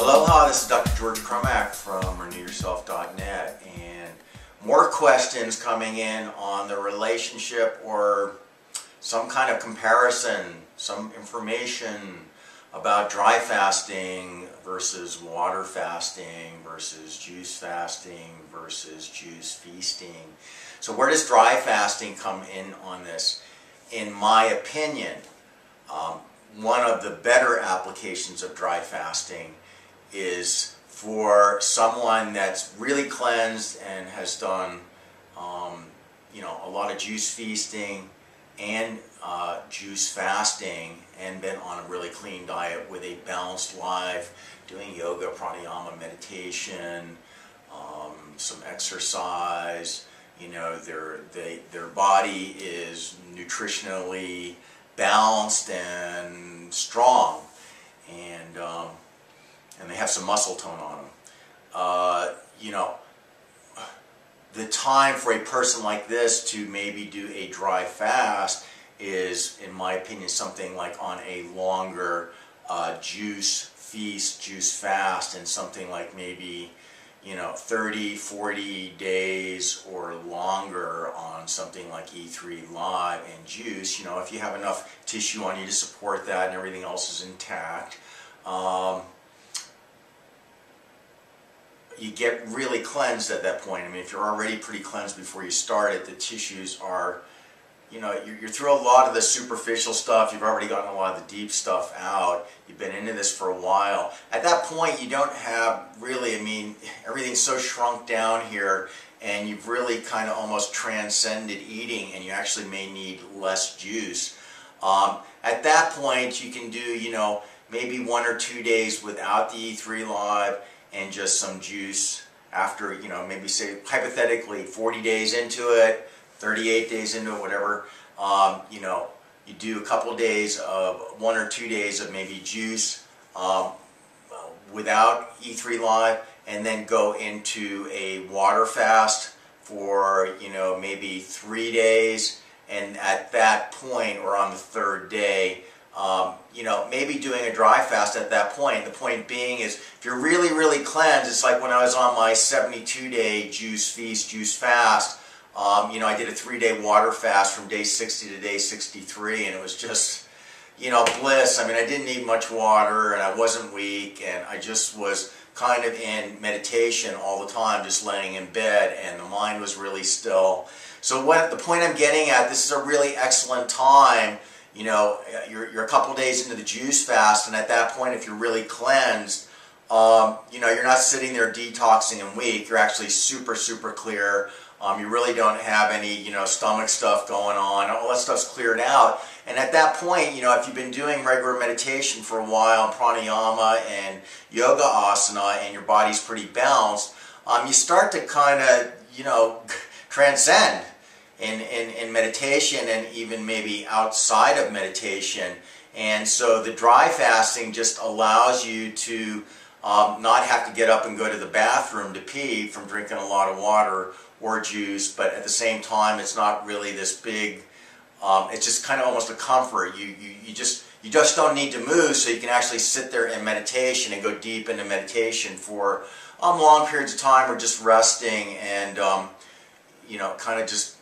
Aloha, this is Dr. George Cromack from RenewYourself.net, and more questions coming in on the relationship or some kind of comparison, some information about dry fasting versus water fasting versus juice fasting versus juice feasting. So where does dry fasting come in on this? In my opinion, one of the better applications of dry fasting is for someone that's really cleansed and has done a lot of juice feasting and juice fasting and been on a really clean diet with a balanced life, doing yoga, pranayama, meditation, some exercise. Their body is nutritionally balanced and strong, and they have some muscle tone on them. The time for a person like this to maybe do a dry fast is, in my opinion, something like on a longer juice feast, juice fast, and something like maybe 30, 40 days or longer on something like E3 Live and juice. If you have enough tissue on you to support that and everything else is intact, you get really cleansed at that point. I mean, if you're already pretty cleansed before you start it, the tissues are, you're through a lot of the superficial stuff. You've already gotten a lot of the deep stuff out. You've been into this for a while. At that point, you don't have really, everything's so shrunk down here, and you've really kind of almost transcended eating, and you actually may need less juice. At that point, you can do, maybe 1 or 2 days without the E3 Live and just some juice after, maybe say hypothetically 40 days into it, 38 days into it, whatever. You do a couple days of 1 or 2 days of maybe juice without E3 Live, and then go into a water fast for maybe 3 days, and at that point or on the third day, maybe doing a dry fast at that point. The point being is, if you're really, really cleansed, it's like when I was on my 72-day juice feast, juice fast. I did a 3-day water fast from day 60 to day 63, and it was just, bliss. I didn't need much water, and I wasn't weak, and I just was kind of in meditation all the time, just laying in bed, and the mind was really still. So the point I'm getting at, this is a really excellent time. You're a couple days into the juice fast, and at that point, if you're really cleansed, you're not sitting there detoxing and weak. You're actually super, super clear. You really don't have any, stomach stuff going on. All that stuff's cleared out. And at that point, if you've been doing regular meditation for a while, pranayama and yoga asana, and your body's pretty balanced, you start to kind of, transcend in meditation, and even maybe outside of meditation. And so the dry fasting just allows you to not have to get up and go to the bathroom to pee from drinking a lot of water or juice, but at the same time, it's not really this big, it's just kind of almost a comfort. You just don't need to move, so you can actually sit there in meditation and go deep into meditation for long periods of time, or just resting and kind of just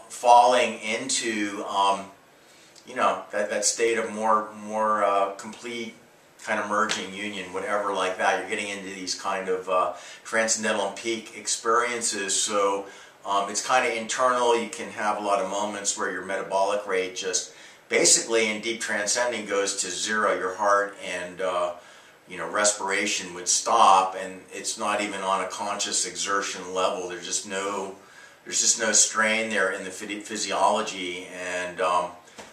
falling into that state of more complete kind of merging union, whatever like that. You're getting into these kind of transcendental and peak experiences. So it's kind of internal. You can have a lot of moments where your metabolic rate just basically in deep transcending goes to zero. Your heart and respiration would stop, and it's not even on a conscious exertion level. There's just no strain there in the physiology, and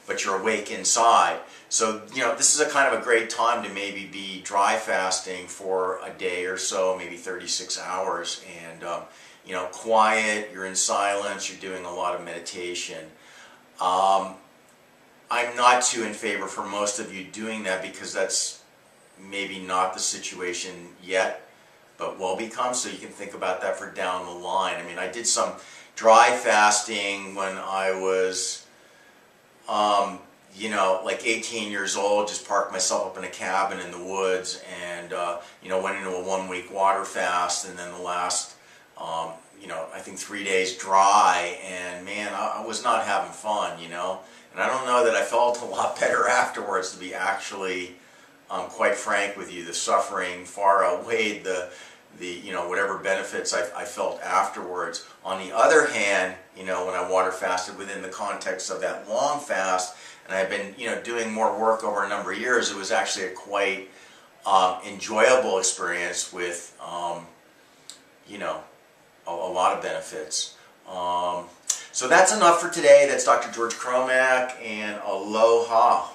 but you're awake inside. So this is a kind of a great time to maybe be dry fasting for a day or so, maybe 36 hours, and quiet. You're in silence. You're doing a lot of meditation. I'm not too in favor for most of you doing that, because that's maybe not the situation yet, but will become. So you can think about that for down the line. I did some dry fasting when I was you know, like 18 years old, just parked myself up in a cabin in the woods and, you know, went into a 1-week water fast, and then the last, you know, I think 3 days dry, and man, I was not having fun, you know. And I don't know that I felt a lot better afterwards, to be actually quite frank with you. The suffering far outweighed the you know, whatever benefits I felt afterwards. On the other hand, you know, when I water fasted within the context of that long fast, and I've been, you know, doing more work over a number of years, it was actually a quite enjoyable experience with, you know, a lot of benefits. So that's enough for today. That's Dr. George Cromack, and aloha.